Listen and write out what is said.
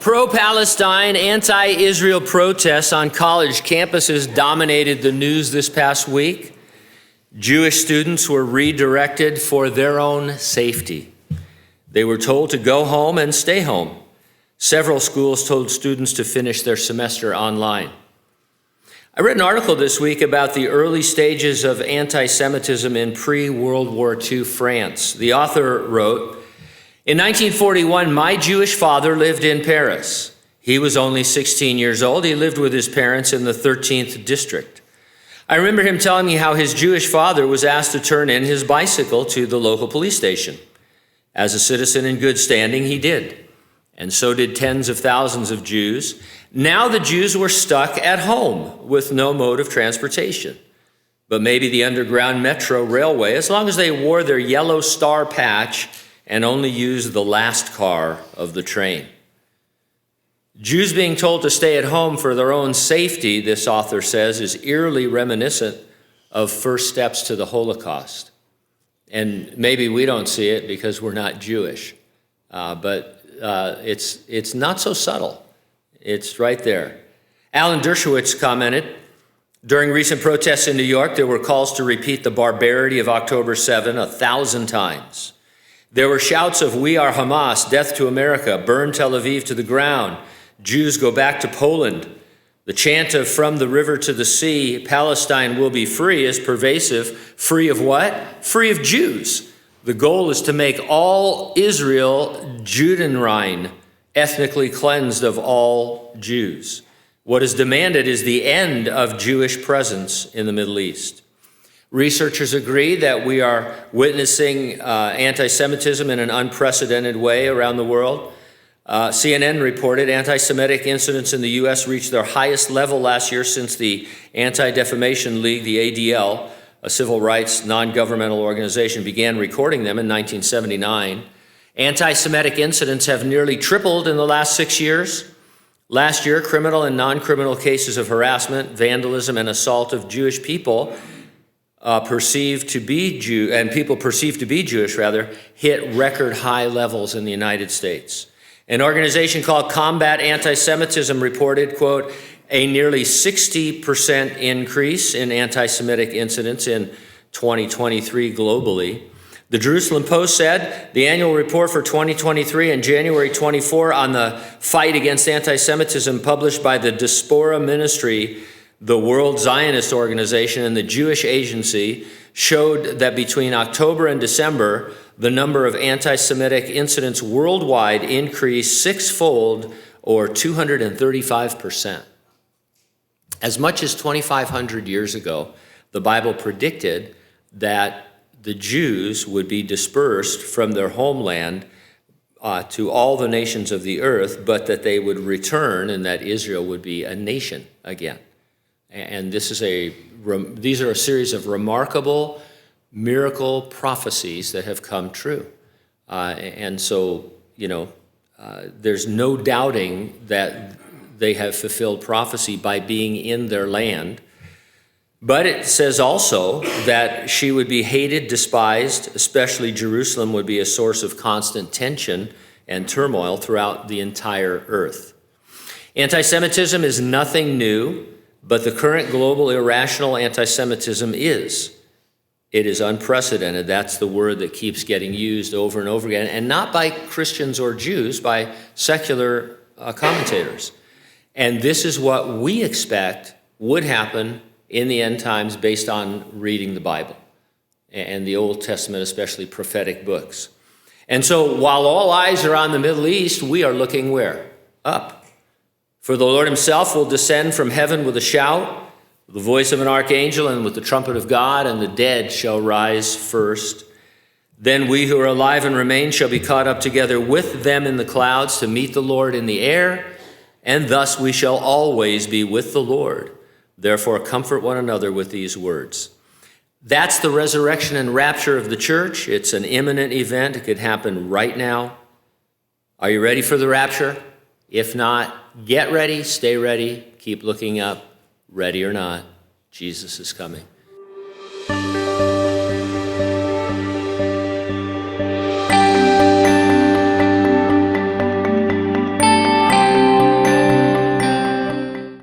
Pro-Palestine, anti-Israel protests on college campuses dominated the news this past week. Jewish students were redirected for their own safety. They were told to go home and stay home. Several schools told students to finish their semester online. I read an article this week about the early stages of anti-Semitism in pre-World War II France. The author wrote, "In 1941, my Jewish father lived in Paris. He was only 16 years old. He lived with his parents in the 13th district. I remember him telling me how his Jewish father was asked to turn in his bicycle to the local police station. As a citizen in good standing, he did. And so did tens of thousands of Jews. Now the Jews were stuck at home with no mode of transportation. But maybe the underground metro railway, as long as they wore their yellow star patch and only used the last car of the train." Jews being told to stay at home for their own safety, this author says, is eerily reminiscent of first steps to the Holocaust. And maybe we don't see it because we're not Jewish, but it's not so subtle. It's right there. Alan Dershowitz commented, "During recent protests in New York, there were calls to repeat the barbarity of October 7 1,000 times. There were shouts of 'We are Hamas, death to America, burn Tel Aviv to the ground, Jews go back to Poland.' The chant of 'From the river to the sea, Palestine will be free' is pervasive. Free of what? Free of Jews. The goal is to make all Israel Judenrein, ethnically cleansed of all Jews. What is demanded is the end of Jewish presence in the Middle East." Researchers agree that we are witnessing anti-Semitism in an unprecedented way around the world. CNN reported anti-Semitic incidents in the U.S. reached their highest level last year since the Anti-Defamation League, the ADL, a civil rights non-governmental organization, began recording them in 1979. Anti-Semitic incidents have nearly tripled in the last 6 years. Last year, criminal and non-criminal cases of harassment, vandalism, and assault of Jewish people perceived to be Jewish, hit record high levels in the United States. An organization called Combat Anti-Semitism reported, quote, "a nearly 60% increase in anti-Semitic incidents in 2023 globally." The Jerusalem Post said the annual report for 2023 and January 24 on the fight against anti-Semitism published by the Diaspora Ministry, the World Zionist Organization, and the Jewish Agency showed that between October and December, the number of anti-Semitic incidents worldwide increased sixfold, or 235%. As much as 2,500 years ago, the Bible predicted that the Jews would be dispersed from their homeland to all the nations of the earth, but that they would return and that Israel would be a nation again. And these are a series of remarkable miracle prophecies that have come true. And so, there's no doubting that they have fulfilled prophecy by being in their land. But it says also that she would be hated, despised, especially Jerusalem would be a source of constant tension and turmoil throughout the entire earth. Anti-Semitism is nothing new, but the current global irrational anti-Semitism is. It is unprecedented. That's the word that keeps getting used over and over again, and not by Christians or Jews, by secular commentators. And this is what we expect would happen in the end times based on reading the Bible and the Old Testament, especially prophetic books. And so while all eyes are on the Middle East, we are looking where? Up. For the Lord himself will descend from heaven with a shout, the voice of an archangel, and with the trumpet of God, and the dead shall rise first. Then we who are alive and remain shall be caught up together with them in the clouds to meet the Lord in the air, and thus we shall always be with the Lord. Therefore, comfort one another with these words. That's the resurrection and rapture of the church. It's an imminent event. It could happen right now. Are you ready for the rapture? If not, get ready, stay ready, keep looking up. Ready or not, Jesus is coming.